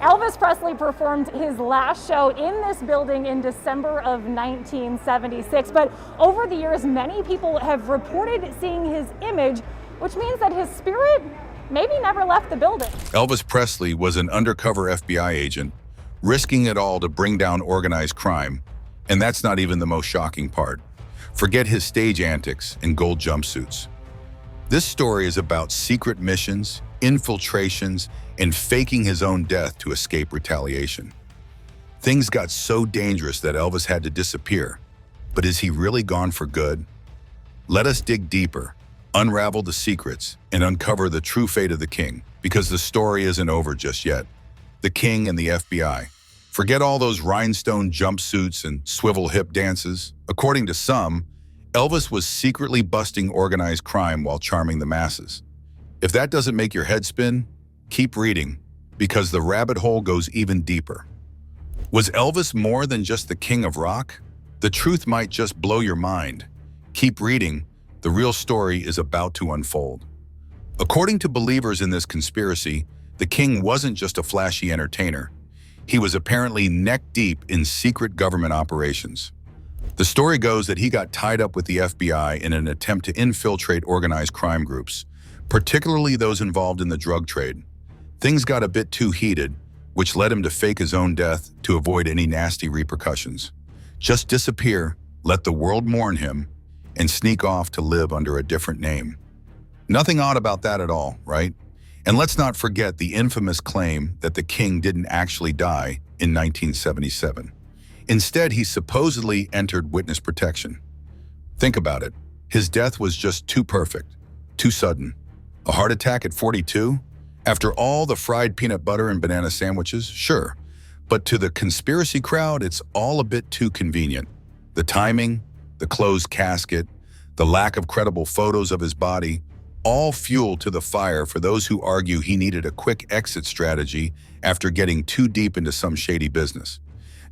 Elvis Presley performed his last show in this building in December of 1976, but over the years, many people have reported seeing his image, which means that his spirit maybe never left the building. Elvis Presley was an undercover FBI agent, risking it all to bring down organized crime, and that's not even the most shocking part. Forget his stage antics and gold jumpsuits. This story is about secret missions, infiltrations, and faking his own death to escape retaliation. Things got so dangerous that Elvis had to disappear. But is he really gone for good? Let us dig deeper, unravel the secrets, and uncover the true fate of the king, because the story isn't over just yet. The king and the FBI. Forget all those rhinestone jumpsuits and swivel hip dances. According to some, Elvis was secretly busting organized crime while charming the masses. If that doesn't make your head spin, keep reading, because the rabbit hole goes even deeper. Was Elvis more than just the king of rock? The truth might just blow your mind. Keep reading, the real story is about to unfold. According to believers in this conspiracy, the king wasn't just a flashy entertainer. He was apparently neck-deep in secret government operations. The story goes that he got tied up with the FBI in an attempt to infiltrate organized crime groups, particularly those involved in the drug trade. Things got a bit too heated, which led him to fake his own death to avoid any nasty repercussions. Just disappear, let the world mourn him, and sneak off to live under a different name. Nothing odd about that at all, right? And let's not forget the infamous claim that the king didn't actually die in 1977. Instead, he supposedly entered witness protection. Think about it. His death was just too perfect, too sudden. A heart attack at 42? After all the fried peanut butter and banana sandwiches? Sure. But to the conspiracy crowd, it's all a bit too convenient. The timing, the closed casket, the lack of credible photos of his body, all fuel to the fire for those who argue he needed a quick exit strategy after getting too deep into some shady business.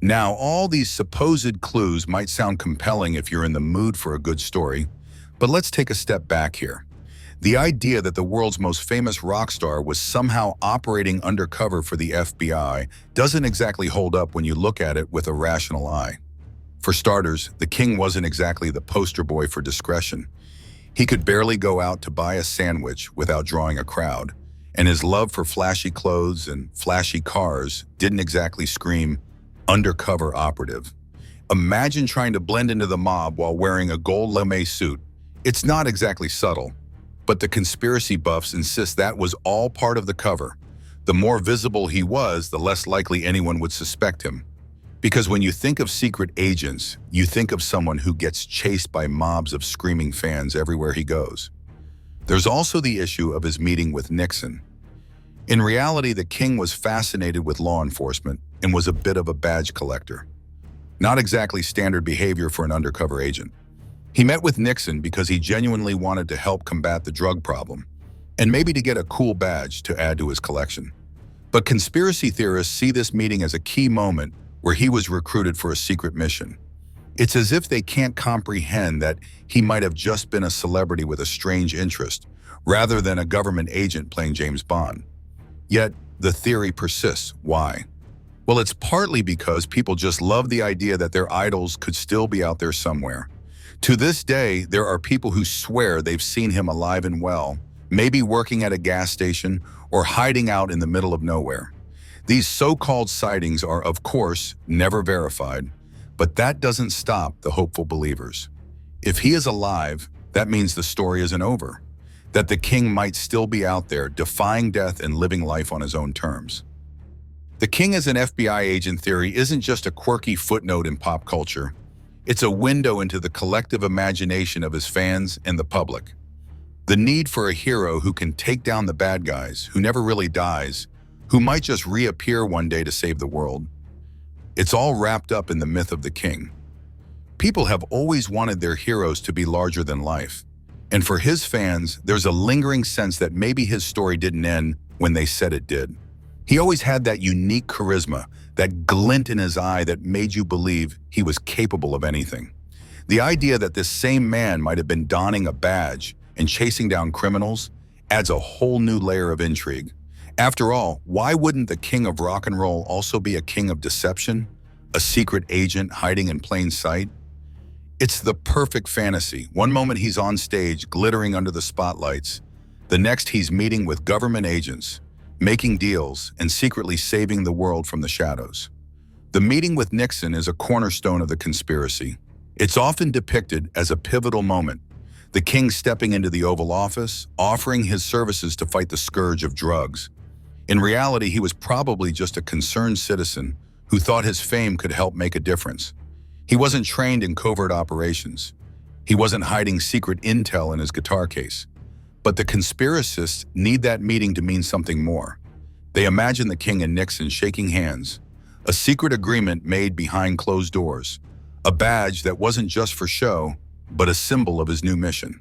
Now, all these supposed clues might sound compelling if you're in the mood for a good story, but let's take a step back here. The idea that the world's most famous rock star was somehow operating undercover for the FBI doesn't exactly hold up when you look at it with a rational eye. For starters, the king wasn't exactly the poster boy for discretion. He could barely go out to buy a sandwich without drawing a crowd, and his love for flashy clothes and flashy cars didn't exactly scream undercover operative. Imagine trying to blend into the mob while wearing a gold lame suit. It's not exactly subtle, but the conspiracy buffs insist that was all part of the cover. The more visible he was, the less likely anyone would suspect him. Because when you think of secret agents, you think of someone who gets chased by mobs of screaming fans everywhere he goes. There's also the issue of his meeting with Nixon. In reality, the king was fascinated with law enforcement and was a bit of a badge collector. Not exactly standard behavior for an undercover agent. He met with Nixon because he genuinely wanted to help combat the drug problem, and maybe to get a cool badge to add to his collection. But conspiracy theorists see this meeting as a key moment where he was recruited for a secret mission. It's as if they can't comprehend that he might have just been a celebrity with a strange interest, rather than a government agent playing James Bond. Yet, the theory persists. Why? Well, it's partly because people just love the idea that their idols could still be out there somewhere. To this day, there are people who swear they've seen him alive and well, maybe working at a gas station or hiding out in the middle of nowhere. These so-called sightings are, of course, never verified, but that doesn't stop the hopeful believers. If he is alive, that means the story isn't over, that the king might still be out there defying death and living life on his own terms. The king as an FBI agent theory isn't just a quirky footnote in pop culture. It's a window into the collective imagination of his fans and the public. The need for a hero who can take down the bad guys, who never really dies, who might just reappear one day to save the world. It's all wrapped up in the myth of the king. People have always wanted their heroes to be larger than life. And for his fans, there's a lingering sense that maybe his story didn't end when they said it did. He always had that unique charisma, that glint in his eye that made you believe he was capable of anything. The idea that this same man might have been donning a badge and chasing down criminals adds a whole new layer of intrigue. After all, why wouldn't the king of rock and roll also be a king of deception? A secret agent hiding in plain sight? It's the perfect fantasy. One moment he's on stage, glittering under the spotlights. The next he's meeting with government agents, making deals, and secretly saving the world from the shadows. The meeting with Nixon is a cornerstone of the conspiracy. It's often depicted as a pivotal moment, the king stepping into the Oval Office, offering his services to fight the scourge of drugs. In reality, he was probably just a concerned citizen who thought his fame could help make a difference. He wasn't trained in covert operations. He wasn't hiding secret intel in his guitar case. But the conspiracists need that meeting to mean something more. They imagine the king and Nixon shaking hands, a secret agreement made behind closed doors, a badge that wasn't just for show, but a symbol of his new mission.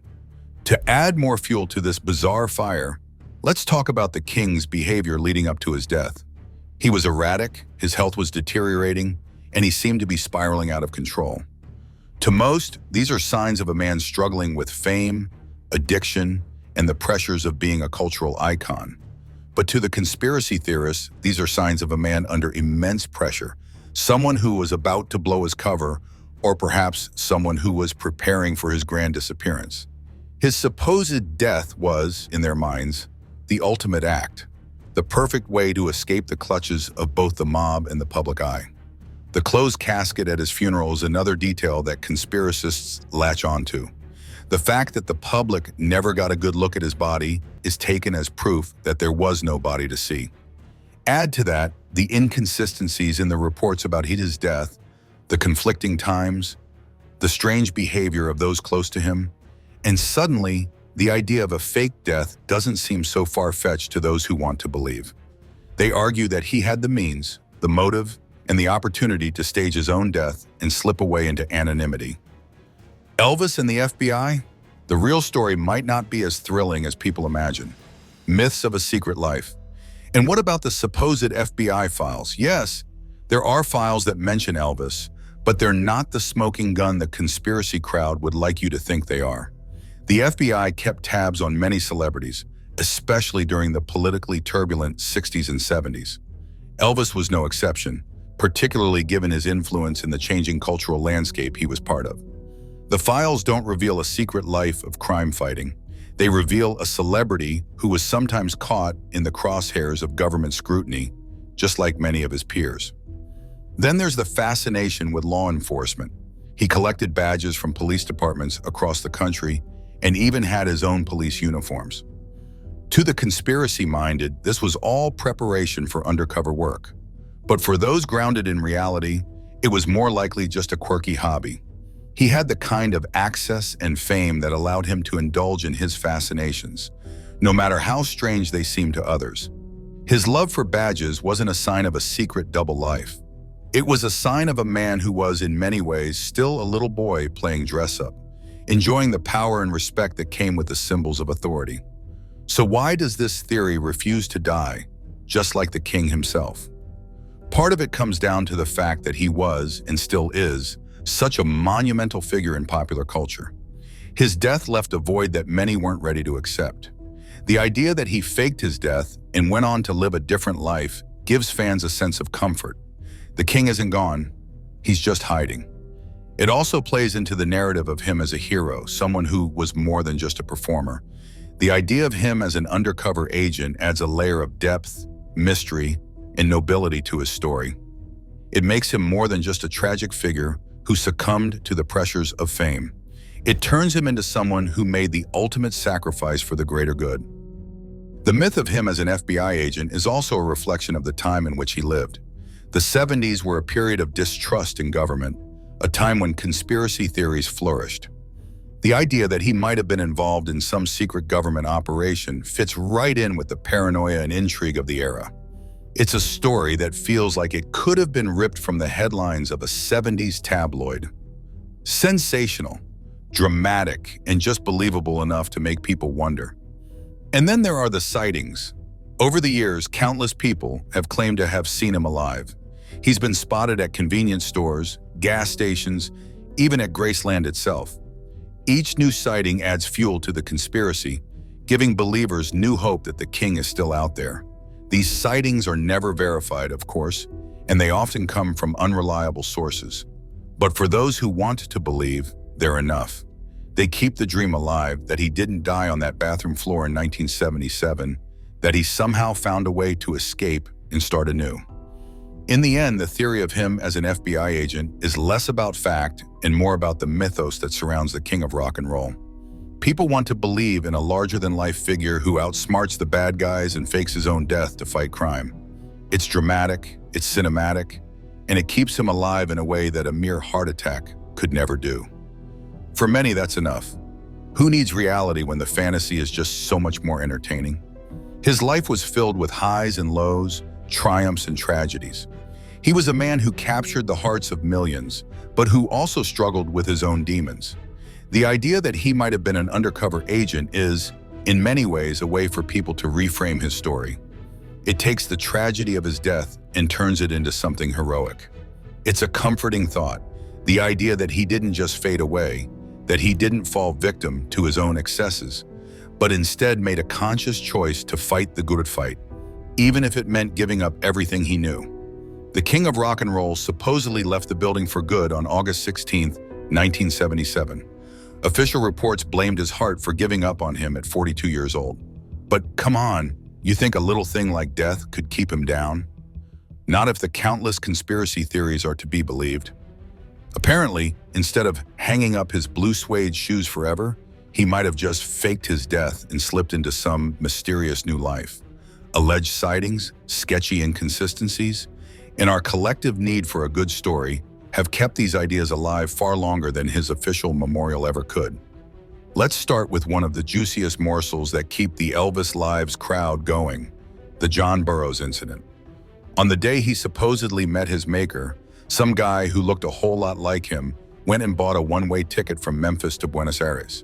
To add more fuel to this bizarre fire, let's talk about the king's behavior leading up to his death. He was erratic, his health was deteriorating, and he seemed to be spiraling out of control. To most, these are signs of a man struggling with fame, addiction, and the pressures of being a cultural icon. But to the conspiracy theorists, these are signs of a man under immense pressure, someone who was about to blow his cover, or perhaps someone who was preparing for his grand disappearance. His supposed death was, in their minds, the ultimate act, the perfect way to escape the clutches of both the mob and the public eye. The closed casket at his funeral is another detail that conspiracists latch onto. The fact that the public never got a good look at his body is taken as proof that there was no body to see. Add to that the inconsistencies in the reports about his death, the conflicting times, the strange behavior of those close to him, and suddenly, the idea of a fake death doesn't seem so far-fetched to those who want to believe. They argue that he had the means, the motive, and the opportunity to stage his own death and slip away into anonymity. Elvis and the FBI? The real story might not be as thrilling as people imagine. Myths of a secret life. And what about the supposed FBI files? Yes, there are files that mention Elvis, but they're not the smoking gun the conspiracy crowd would like you to think they are. The FBI kept tabs on many celebrities, especially during the politically turbulent 60s and 70s. Elvis was no exception, particularly given his influence in the changing cultural landscape he was part of. The files don't reveal a secret life of crime fighting. They reveal a celebrity who was sometimes caught in the crosshairs of government scrutiny, just like many of his peers. Then there's the fascination with law enforcement. He collected badges from police departments across the country and even had his own police uniforms. To the conspiracy-minded, this was all preparation for undercover work. But for those grounded in reality, it was more likely just a quirky hobby. He had the kind of access and fame that allowed him to indulge in his fascinations, no matter how strange they seemed to others. His love for badges wasn't a sign of a secret double life. It was a sign of a man who was, in many ways, still a little boy playing dress-up, enjoying the power and respect that came with the symbols of authority. So why does this theory refuse to die, just like the king himself? Part of it comes down to the fact that he was, and still is, such a monumental figure in popular culture. His death left a void that many weren't ready to accept. The idea that he faked his death and went on to live a different life gives fans a sense of comfort. The king isn't gone, he's just hiding. It also plays into the narrative of him as a hero, someone who was more than just a performer. The idea of him as an undercover agent adds a layer of depth, mystery, and nobility to his story. It makes him more than just a tragic figure who succumbed to the pressures of fame. It turns him into someone who made the ultimate sacrifice for the greater good. The myth of him as an FBI agent is also a reflection of the time in which he lived. The 70s were a period of distrust in government, a time when conspiracy theories flourished. The idea that he might have been involved in some secret government operation fits right in with the paranoia and intrigue of the era. It's a story that feels like it could have been ripped from the headlines of a 70s tabloid. Sensational, dramatic, and just believable enough to make people wonder. And then there are the sightings. Over the years, countless people have claimed to have seen him alive. He's been spotted at convenience stores, gas stations, even at Graceland itself. Each new sighting adds fuel to the conspiracy, giving believers new hope that the king is still out there. These sightings are never verified, of course, and they often come from unreliable sources. But for those who want to believe, they're enough. They keep the dream alive that he didn't die on that bathroom floor in 1977, that he somehow found a way to escape and start anew. In the end, the theory of him as an FBI agent is less about fact and more about the mythos that surrounds the king of rock and roll. People want to believe in a larger-than-life figure who outsmarts the bad guys and fakes his own death to fight crime. It's dramatic, it's cinematic, and it keeps him alive in a way that a mere heart attack could never do. For many, that's enough. Who needs reality when the fantasy is just so much more entertaining? His life was filled with highs and lows, triumphs and tragedies. He was a man who captured the hearts of millions, but who also struggled with his own demons. The idea that he might have been an undercover agent is, in many ways, a way for people to reframe his story. It takes the tragedy of his death and turns it into something heroic. It's a comforting thought, the idea that he didn't just fade away, that he didn't fall victim to his own excesses, but instead made a conscious choice to fight the good fight, even if it meant giving up everything he knew. The king of rock and roll supposedly left the building for good on August 16, 1977. Official reports blamed his heart for giving up on him at 42 years old. But come on, you think a little thing like death could keep him down? Not if the countless conspiracy theories are to be believed. Apparently, instead of hanging up his blue suede shoes forever, he might have just faked his death and slipped into some mysterious new life. Alleged sightings, sketchy inconsistencies, and our collective need for a good story have kept these ideas alive far longer than his official memorial ever could. Let's start with one of the juiciest morsels that keep the Elvis Lives crowd going, the Jon Burrows incident. On the day he supposedly met his maker, some guy who looked a whole lot like him went and bought a one-way ticket from Memphis to Buenos Aires.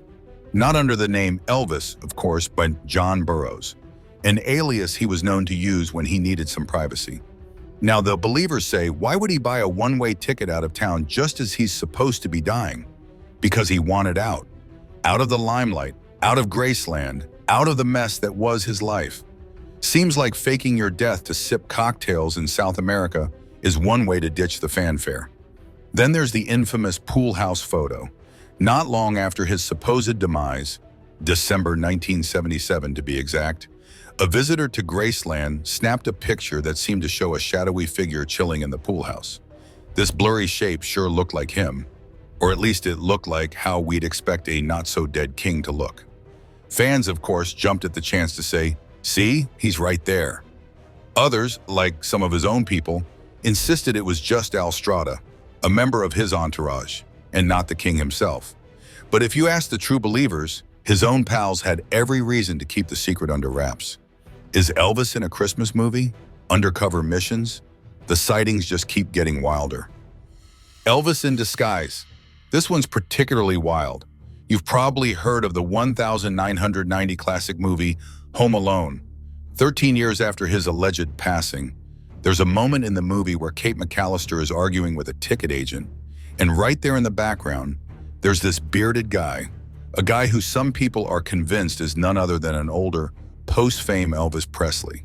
Not under the name Elvis, of course, but Jon Burrows, an alias he was known to use when he needed some privacy. Now, the believers say, why would he buy a one-way ticket out of town just as he's supposed to be dying? Because he wanted out of the limelight, out of Graceland, out of the mess that was his life. Seems like faking your death to sip cocktails in South America is one way to ditch the fanfare. Then there's the infamous pool house photo. Not long after his supposed demise, December 1977 to be exact, a visitor to Graceland snapped a picture that seemed to show a shadowy figure chilling in the pool house. This blurry shape sure looked like him, or at least it looked like how we'd expect a not-so-dead king to look. Fans, of course, jumped at the chance to say, see, he's right there. Others, like some of his own people, insisted it was just Al Strada, a member of his entourage, and not the king himself. But if you ask the true believers, his own pals had every reason to keep the secret under wraps. Is Elvis in a Christmas movie? Undercover missions? The sightings just keep getting wilder. Elvis in disguise. This one's particularly wild. You've probably heard of the 1990 classic movie Home Alone. 13 years after his alleged passing, there's a moment in the movie where Kate McAllister is arguing with a ticket agent, and right there in the background, there's this bearded guy, a guy who some people are convinced is none other than an older, post-fame Elvis Presley.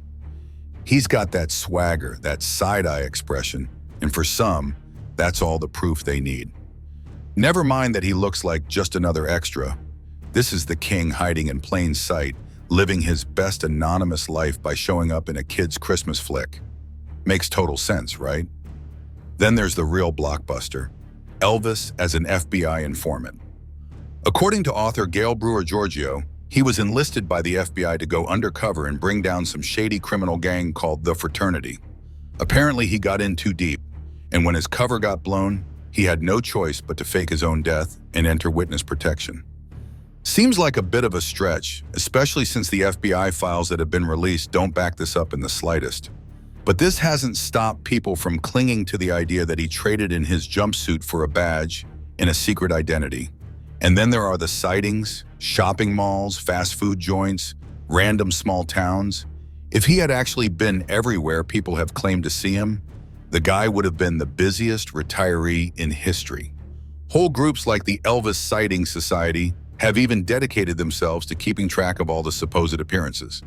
He's got that swagger, that side-eye expression, and for some, that's all the proof they need. Never mind that he looks like just another extra. This is the king hiding in plain sight, living his best anonymous life by showing up in a kid's Christmas flick. Makes total sense, right? Then there's the real blockbuster, Elvis as an FBI informant. According to author Gail Brewer-Giorgio, he was enlisted by the FBI to go undercover and bring down some shady criminal gang called the Fraternity. Apparently, he got in too deep, and when his cover got blown, he had no choice but to fake his own death and enter witness protection. Seems like a bit of a stretch, especially since the FBI files that have been released don't back this up in the slightest. But this hasn't stopped people from clinging to the idea that he traded in his jumpsuit for a badge and a secret identity. And then there are the sightings, shopping malls, fast food joints, random small towns. If he had actually been everywhere people have claimed to see him, the guy would have been the busiest retiree in history. Whole groups like the Elvis Sighting Society have even dedicated themselves to keeping track of all the supposed appearances.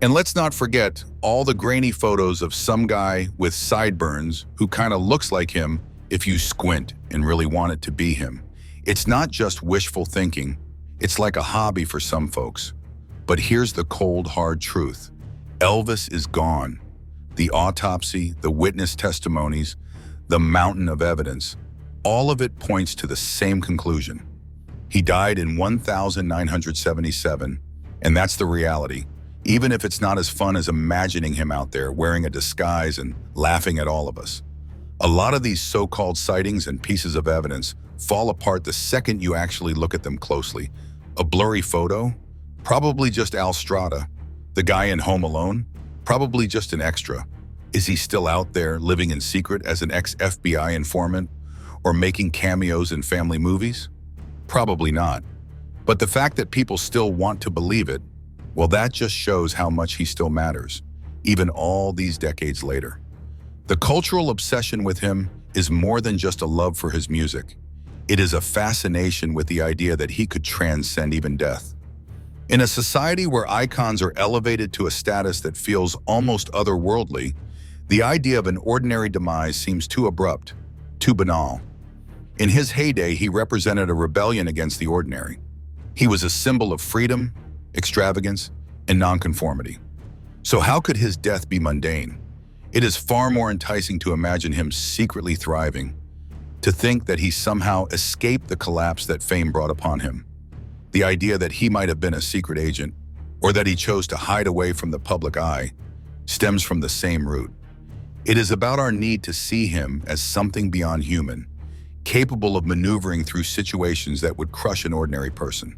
And let's not forget all the grainy photos of some guy with sideburns who kind of looks like him if you squint and really want it to be him. It's not just wishful thinking, it's like a hobby for some folks. But here's the cold, hard truth. Elvis is gone. The autopsy, the witness testimonies, the mountain of evidence, all of it points to the same conclusion. He died in 1977, and that's the reality, even if it's not as fun as imagining him out there wearing a disguise and laughing at all of us. A lot of these so-called sightings and pieces of evidence fall apart the second you actually look at them closely. A blurry photo? Probably just Al Strada. The guy in Home Alone? Probably just an extra. Is he still out there living in secret as an ex-FBI informant or making cameos in family movies? Probably not. But the fact that people still want to believe it, well, that just shows how much he still matters, even all these decades later. The cultural obsession with him is more than just a love for his music. It is a fascination with the idea that he could transcend even death. In a society where icons are elevated to a status that feels almost otherworldly, the idea of an ordinary demise seems too abrupt, too banal. In his heyday, he represented a rebellion against the ordinary. He was a symbol of freedom, extravagance, and nonconformity. So how could his death be mundane? It is far more enticing to imagine him secretly thriving, to think that he somehow escaped the collapse that fame brought upon him. The idea that he might have been a secret agent, or that he chose to hide away from the public eye, stems from the same root. It is about our need to see him as something beyond human, capable of maneuvering through situations that would crush an ordinary person.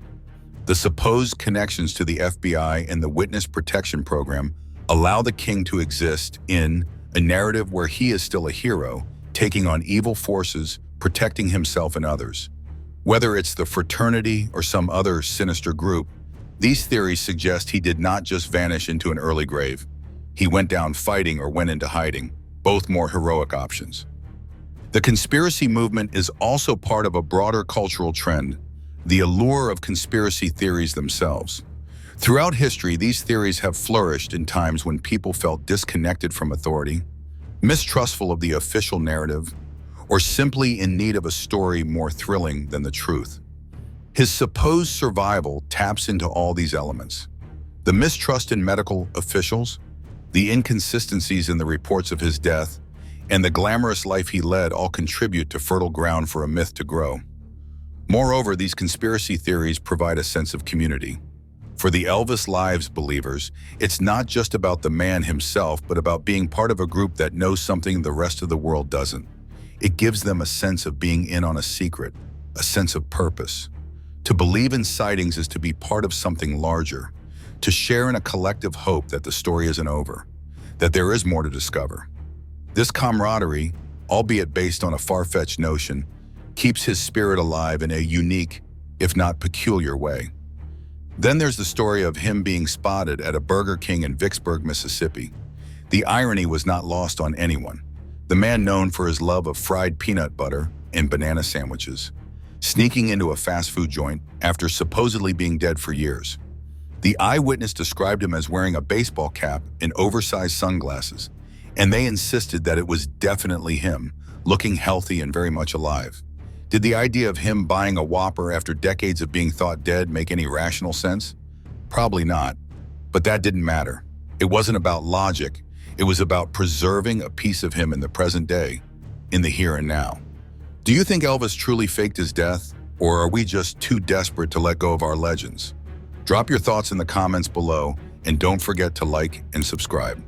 The supposed connections to the FBI and the Witness Protection Program allow the king to exist in a narrative where he is still a hero, taking on evil forces, protecting himself and others. Whether it's the fraternity or some other sinister group, these theories suggest he did not just vanish into an early grave. He went down fighting or went into hiding, both more heroic options. The conspiracy movement is also part of a broader cultural trend, the allure of conspiracy theories themselves. Throughout history, these theories have flourished in times when people felt disconnected from authority, mistrustful of the official narrative, or simply in need of a story more thrilling than the truth. His supposed survival taps into all these elements. The mistrust in medical officials, the inconsistencies in the reports of his death, and the glamorous life he led all contribute to fertile ground for a myth to grow. Moreover, these conspiracy theories provide a sense of community. For the Elvis Lives believers, it's not just about the man himself, but about being part of a group that knows something the rest of the world doesn't. It gives them a sense of being in on a secret, a sense of purpose. To believe in sightings is to be part of something larger, to share in a collective hope that the story isn't over, that there is more to discover. This camaraderie, albeit based on a far-fetched notion, keeps his spirit alive in a unique, if not peculiar way. Then there's the story of him being spotted at a Burger King in Vicksburg, Mississippi. The irony was not lost on anyone. The man known for his love of fried peanut butter and banana sandwiches, sneaking into a fast food joint after supposedly being dead for years. The eyewitness described him as wearing a baseball cap and oversized sunglasses, and they insisted that it was definitely him, looking healthy and very much alive. Did the idea of him buying a Whopper after decades of being thought dead make any rational sense? Probably not. But that didn't matter. It wasn't about logic. It was about preserving a piece of him in the present day, in the here and now. Do you think Elvis truly faked his death, or are we just too desperate to let go of our legends? Drop your thoughts in the comments below, and don't forget to like and subscribe.